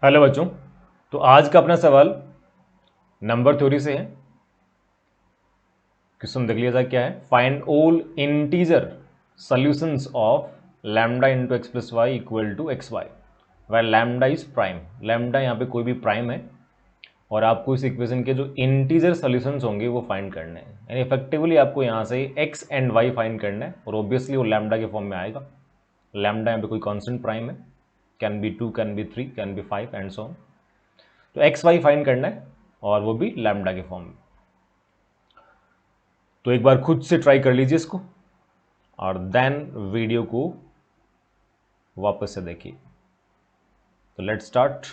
Hello बच्चों। तो आज का अपना सवाल नंबर थ्योरी से है। क्वेश्चन देख लिया जाए क्या है। Find all integer solutions of lambda into x plus y equal to x y y lambda is prime. Lambda यहाँ पे कोई भी प्राइम है और आपको इस इक्वेशन के जो इंटीजर सॉल्यूशंस होंगे वो फाइंड करने हैं। यानी इफेक्टिवली आपको यहाँ से एक्स एंड वाई फाइंड करना है और ऑब्वियसली वो लैम्डा के फॉर्म में आएगा। लैम्डा यहाँ पे कोई कॉन्स्टेंट प्राइम है, can be 2, can be 3, can be 5 and so on. तो एक्स वाई फाइंड करना है और वो भी लैम्डा के फॉर्म में। तो एक बार खुद से ट्राई कर लीजिए इसको और देन वीडियो को वापस से देखिए। तो let start.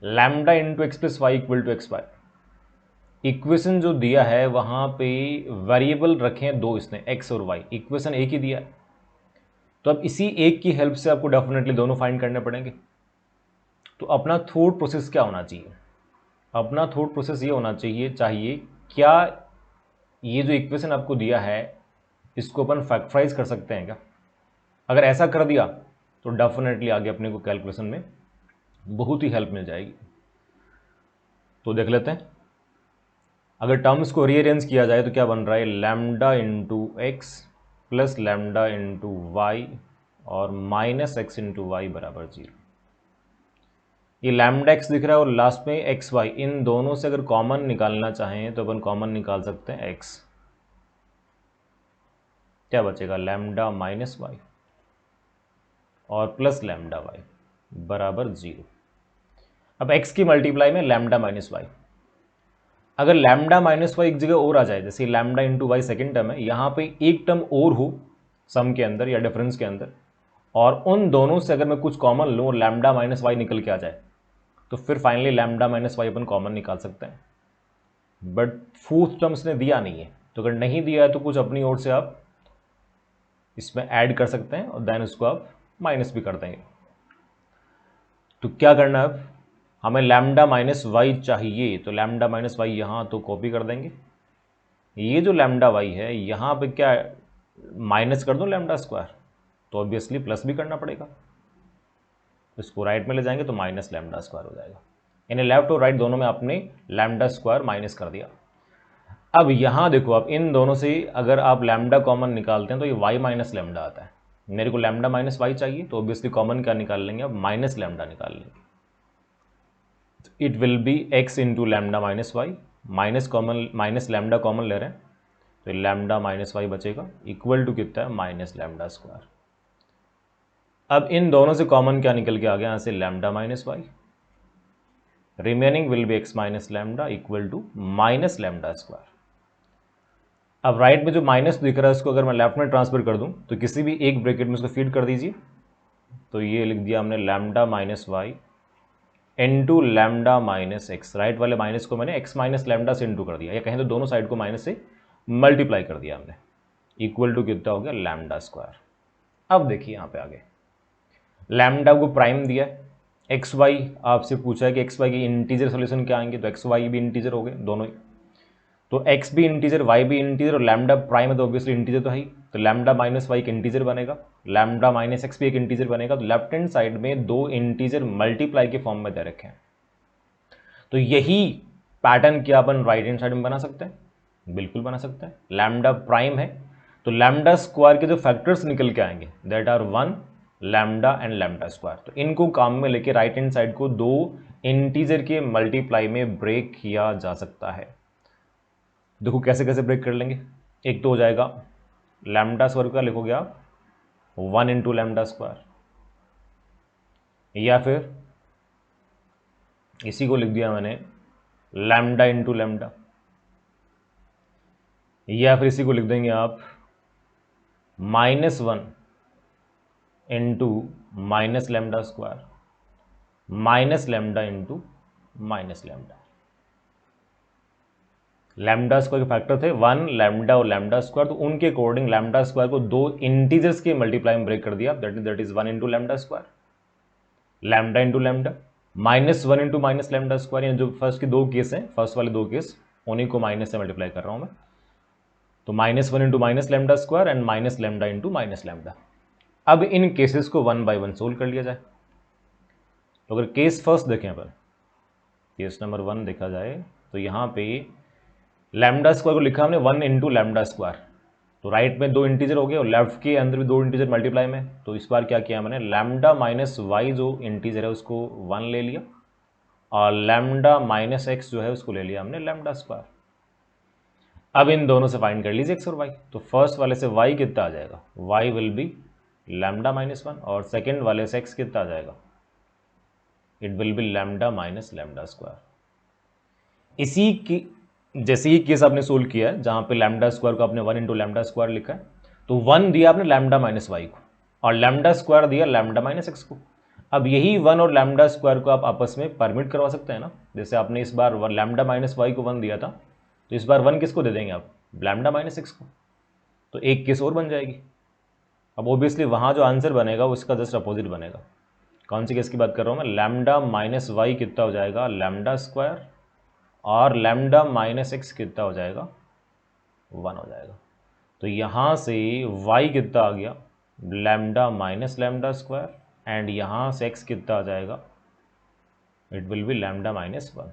Lambda into x plus y equal to x y. Equation जो दिया है वहां पे वेरिएबल रखे हैं दो, इसने एक्स और वाई। इक्वेशन एक ही दिया है तो अब इसी एक की हेल्प से आपको डेफिनेटली दोनों फाइंड करने पड़ेंगे। तो अपना थॉट प्रोसेस क्या होना चाहिए? अपना थॉट प्रोसेस ये होना चाहिए क्या ये जो इक्वेशन आपको दिया है इसको अपन फैक्टराइज कर सकते हैं क्या? अगर ऐसा कर दिया तो डेफिनेटली आगे अपने को कैलकुलेशन में बहुत ही हेल्प मिल जाएगी। तो देख लेते हैं। अगर टर्म्स को रीअरेंज किया जाए तो क्या बन रहा है? Lambda into x plus lambda into y और माइनस एक्स इंटू वाई बराबर 0। ये लैम्डा एक्स दिख रहा है और लास्ट में एक्स वाई, इन दोनों से अगर कॉमन निकालना चाहें तो अपन कॉमन निकाल सकते हैं एक्स। क्या बचेगा? लैम्डा माइनस वाई और प्लस लैम्डा वाई बराबर 0। अब x की मल्टीप्लाई में लैम्डा माइनस वाई। अगर लैम्डा माइनस वाई एक जगह और आ जाए, जैसे lambda into y second term है, यहां पे एक टर्म और हो सम के अंदर या डिफरेंस के अंदर, और उन दोनों से अगर मैं कुछ कॉमन लूँ और लैम्डा माइनस वाई निकल के आ जाए तो फिर फाइनली लैम्डा माइनस वाई अपन कॉमन निकाल सकते हैं। बट फोर्थ टर्म्स ने दिया नहीं है, तो अगर नहीं दिया है तो कुछ अपनी ओर से आप इसमें ऐड कर सकते हैं और देन उसको आप माइनस भी कर देंगे। तो क्या करना है अब? हमें लैम्डा माइनस वाई चाहिए, तो लैम्डा माइनस वाई यहाँ तो कॉपी कर देंगे। ये जो लैम्डा वाई है यहाँ पे क्या माइनस कर दूँ लैम्डा स्क्वायर, तो ऑब्वियसली प्लस भी करना पड़ेगा। इसको राइट में ले जाएंगे तो माइनस लैम्डा स्क्वायर हो जाएगा। यानी लेफ्ट और राइट दोनों में आपने लैम्डा स्क्वायर माइनस कर दिया। अब यहाँ देखो, आप इन दोनों से अगर आप लैम्डा कॉमन निकालते हैं तो ये वाई माइनस लैम्डा आता है। मेरे को लैम्डा माइनस वाई चाहिए तो ऑब्वियसली कॉमन क्या निकाल लेंगे? अब माइनस लैम्डा निकाल लेंगे। It will be x into lambda minus y, minus lambda common ले रहे हैं तो लैम्डा माइनस वाई बचेगा इक्वल टू कितना है? Minus lambda square. अब इन दोनों से कॉमन क्या निकल के आ गया? यहाँ से lambda minus y, remaining will be x minus lambda equal to minus lambda square. अब राइट में जो माइनस दिख रहा है उसको अगर मैं लेफ्ट में ट्रांसफर कर दूं तो किसी भी एक ब्रैकेट में उसको फीड कर दीजिए। तो ये लिख दिया हमने lambda minus y into lambda minus x. Right वाले माइनस को मैंने एक्स माइनस लैम्डा से इंटू कर दिया, या कहें तो दोनों साइड को माइनस से मल्टीप्लाई कर दिया हमने। इक्वल टू कितना हो गया? Lambda square. अब देखिए यहाँ पे आगे लैम्डा को प्राइम दिया है, एक्स वाई आपसे पूछा है कि एक्स वाई की इंटीजर सोल्यूशन क्या आएंगे, तो एक्स वाई भी इंटीजर हो गए दोनों ही। तो x भी इंटीजर, y भी इंटीजर और लैम्डा प्राइम है तो ऑब्वियसली इंटीजर तो है ही। तो लैम्डा माइनस वाई एक इंटीजर बनेगा, लैम्डा माइनस एक्स भी एक इंटीजर बनेगा। तो लेफ्ट हैंड साइड में दो इंटीजर मल्टीप्लाई के फॉर्म में दे रखे हैं। तो यही पैटर्न क्या अपन राइट हैंड साइड में बना सकते हैं? बिल्कुल बना सकते हैं। लैम्डा प्राइम है तो लैम्डा स्क्वायर के जो फैक्टर्स निकल के आएंगे that are 1 lambda and lambda square, तो इनको काम में लेके राइट हैंड साइड को दो इंटीजर के मल्टीप्लाई में ब्रेक किया जा सकता है। देखो कैसे कैसे ब्रेक कर लेंगे। एक तो हो जाएगा लैम्डा स्क्वायर का लिखोगे आप 1 इंटू लैम्डा स्क्वायर, या फिर इसी को लिख दिया मैंने लैम्डा इंटू लैम्डा, या फिर इसी को लिख देंगे आप -1 into minus lambda square minus lambda into minus lambda. Lambda square के फैक्टर थे 1 लैम्डा और लैम्डा स्क्वायर, तो उनके अकॉर्डिंग लैम्डा स्क्वायर को दो इंटीजर्स के मल्टीप्लाई में ब्रेक कर दिया। That is 1 into lambda square, lambda into lambda, -1 into minus lambda square. यानी जो फर्स्ट के दो केस हैं, फर्स्ट वाले दो केस, उन्हीं को माइनस से मल्टीप्लाई कर रहा हूं मैं। तो -1 into minus lambda square and minus lambda into minus lambda. अब इन केसेस को 1 बाय 1 सोल्व कर लिया जाए। तो अगर केस फर्स्ट देखें अपन, केस नंबर 1 देखा जाए तो यहाँ पे लैम्डा स्क्वायर को लिखा हमने 1 इंटू लैम्डा स्क्वायर, तो राइट में 2 इंटीजर हो गए और लेफ्ट के अंदर भी 2 इंटीजर मल्टीप्लाई में। तो इस बार क्या किया मैंने, लैम्डा माइनस वाई जो इंटीजर है उसको 1 ले लिया और लैम्डा माइनस एक्स जो है उसको ले लिया हमने लैम्डा स्क्वायर। अब इन दोनों से फाइंड कर लीजिए एक्स और वाई। तो फर्स्ट वाले से वाई कितना आ जाएगा, y will be lambda minus 1, और सेकेंड वाले से एक्स कितना आ जाएगा, it will be lambda minus lambda square. इसी की जैसे ही केस आपने सोल्व किया है जहां पे लैम्डा स्क्वायर को आपने 1 इंटू लैम्डा स्क्वायर लिखा है, तो 1 दिया आपने लैम्डा माइनस वाई को और लैम्डा स्क्वायर दिया लैम्डा माइनस एक्स को। अब यही 1 और लैम्डा स्क्वायर को आप आपस में परमिट करवा सकते हैं ना। जैसे आपने इस बार लैम्डा माइनस वाई को 1 दिया था, तो इस बार 1 किसको दे देंगे आप, लैम्डा माइनस एक्स को, तो एक केस और बन जाएगी। अब ओबियसली वहाँ जो आंसर बनेगा उसका जस्ट अपोजिट बनेगा। कौन सी केस की बात कर रहा हूँ मैं, लैम्डा माइनस वाई कितना हो जाएगा, लैम्डा स्क्वायर, और लैम्डा माइनस एक्स कितना हो जाएगा, 1 हो जाएगा। तो यहाँ से y कितना आ गया, lambda minus lambda square, and यहाँ से x कितना आ जाएगा, it will be lambda minus 1।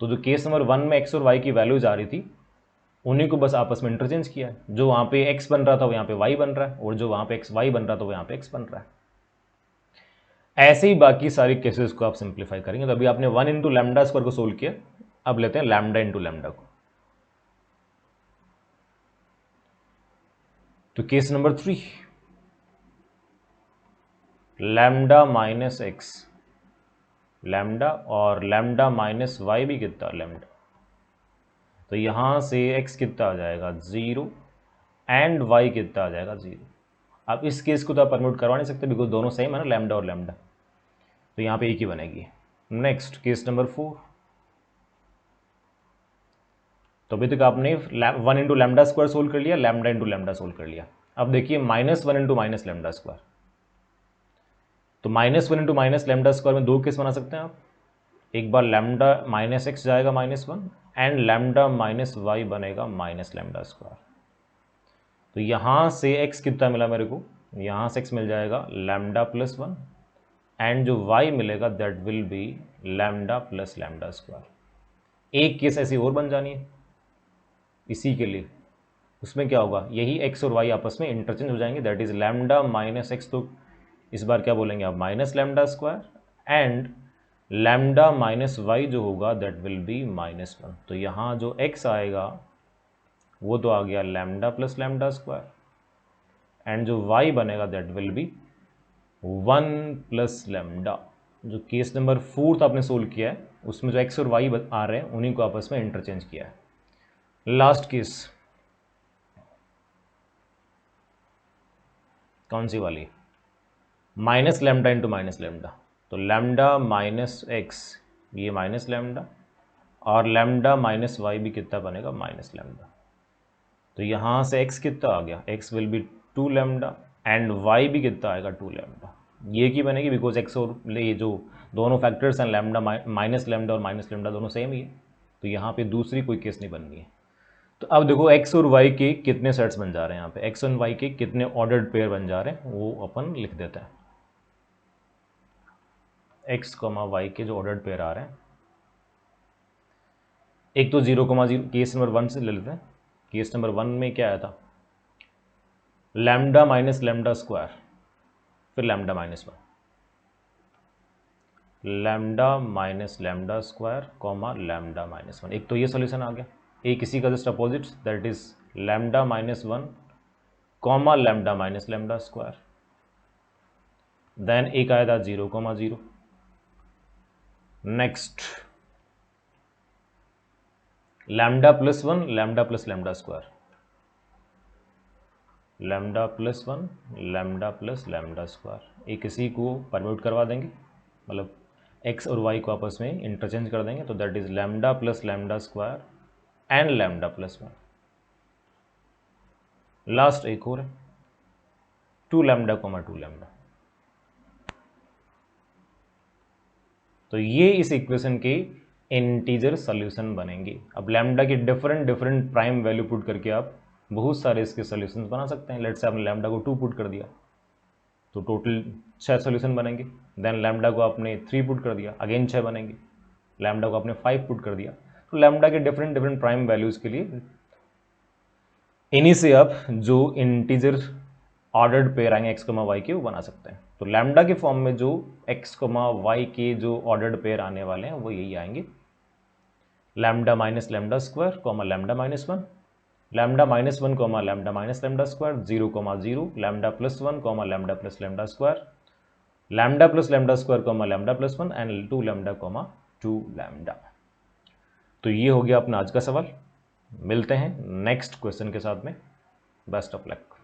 तो जो केस नंबर 1 में x और y की वैल्यूज आ रही थी उन्हीं को बस आपस में इंटरचेंज किया है। जो वहाँ पे x बन रहा था वो यहाँ पे y बन रहा है, और जो वहाँ पे y बन रहा था वो यहाँ पे x बन रहा है। ऐसे ही बाकी सारी केसेस को आप सिंप्लीफाई करेंगे। तो अभी आपने 1 इंटू लैम्डा स्क्वायर को सोल्व किया, अब लेते हैं लैम्डा इंटू लैम्डा को। तो case number 3, lambda minus x lambda और लैम्डा माइनस वाई भी कितना लैम्डा, तो यहाँ से x कितना आ जाएगा 0 एंड y कितना आ जाएगा 0। अब इस केस को तो आप परम्यूट करवा नहीं सकते बिकॉज दोनों सेम है ना, लैम्डा और लैम्डा, तो यहाँ पे एक ही बनेगी। नेक्स्ट केस नंबर 4, तो अभी तक आपने 1 इंटू लैम्डा स्क्वायर सोल्व कर लिया, लैम्डा इंटू लैम्डा सोल्व कर लिया। अब देखिए -1 इंटू माइनस लैम्डा स्क्वायर, तो -1 इंटू माइनस लैम्डा स्क्वायर में 2 केस बना सकते हैं आप। एक बार लैम्डा माइनस एक्स जाएगा -1 एंड लैम्डा माइनस वाई बनेगा माइनस लैम्डा स्क्वायर। तो यहाँ से x कितना मिला मेरे को, यहाँ से x मिल जाएगा लैम्डा प्लस 1 एंड जो y मिलेगा that will be lambda plus lambda square. एक केस ऐसी और बन जानी है इसी के लिए, उसमें क्या होगा, यही x और y आपस में इंटरचेंज हो जाएंगे, that is lambda minus x, तो इस बार क्या बोलेंगे आप, minus lambda square and lambda minus y जो होगा दैट विल बी -1। तो यहाँ जो x आएगा वो तो आ गया lambda plus lambda square and जो y बनेगा that will be 1 plus lambda. जो केस नंबर 4 आपने सोल्व किया है उसमें जो x और y आ रहे हैं उन्हीं को आपस में इंटरचेंज किया है। लास्ट केस कौन सी वाली, minus lambda into minus lambda, तो लैम्डा माइनस एक्स ये माइनस लैम्डा और लैम्डा माइनस वाई भी कितना बनेगा, माइनस लैम्डा। तो यहाँ से x कितना आ गया, x will be 2 lambda and y भी कितना आएगा 2 लैम्डा। ये की बनेगी बिकॉज x और ये जो दोनों फैक्टर्स हैं लैम्डा माइनस लैम्डा और माइनस लैम्डा दोनों सेम ही है, तो यहाँ पे दूसरी कोई केस नहीं बननी है। तो अब देखो x और y के कितने सेट्स बन जा रहे हैं, यहाँ पे x और y के कितने ऑर्डर्ड पेयर बन जा रहे हैं वो अपन लिख देते हैं। x, y के जो ऑर्डर्ड पेयर आ रहे हैं, एक तो 0,0 केस नंबर 1 से ले लेते हैं। केस नंबर 1 में क्या आया था, लैम्डा माइनस लैम्डा स्क्वायर फिर lambda minus 1, lambda minus lambda square comma lambda minus 1। एक तो ये सोल्यूशन आ गया, एक इसी का just opposite that is lambda minus 1 comma lambda minus lambda square. Then एक आया था 0,0। Next lambda plus 1 lambda plus lambda square, lambda plus 1 lambda plus lambda square. एक इसी को परम्यूट करवा देंगे, मतलब x और y को आपस में इंटरचेंज कर देंगे, तो that is lambda plus lambda square and lambda plus 1। Last एक और है 2 लैम्डा कोमा 2 लैम्डा। तो ये इस इक्वेशन के इंटीजर सॉल्यूशन बनेंगे। अब लैम्डा की डिफरेंट प्राइम वैल्यू पुट करके आप बहुत सारे इसके सॉल्यूशंस बना सकते हैं। लेट्स से आपने लैम्डा को 2 पुट कर दिया तो टोटल 6 सोल्यूशन बनेंगे। देन लैम्डा को आपने 3 पुट कर दिया, अगेन 6 बनेंगे। लैम्डा को आपने 5 पुट कर दिया। तो लैम्डा के डिफरेंट डिफरेंट प्राइम वैल्यूज़ के लिए इन्हीं से आप जो इंटीजर ऑर्डर्ड पेयर आएंगे एक्स कमा वाई के, वो बना सकते हैं। तो लैम्डा के फॉर्म में जो एक्स कमा वाई के जो ऑर्डर्ड पेयर आने वाले हैं वो यही आएंगे, lambda minus lambda square comma lambda minus 1, lambda minus 1 comma lambda minus lambda square, 0,0, lambda plus 1 comma lambda plus lambda square, lambda plus lambda square comma lambda plus 1 and 2 lambda comma 2 lambda. तो ये हो गया अपना आज का सवाल। मिलते हैं नेक्स्ट क्वेश्चन के साथ में। Best of luck.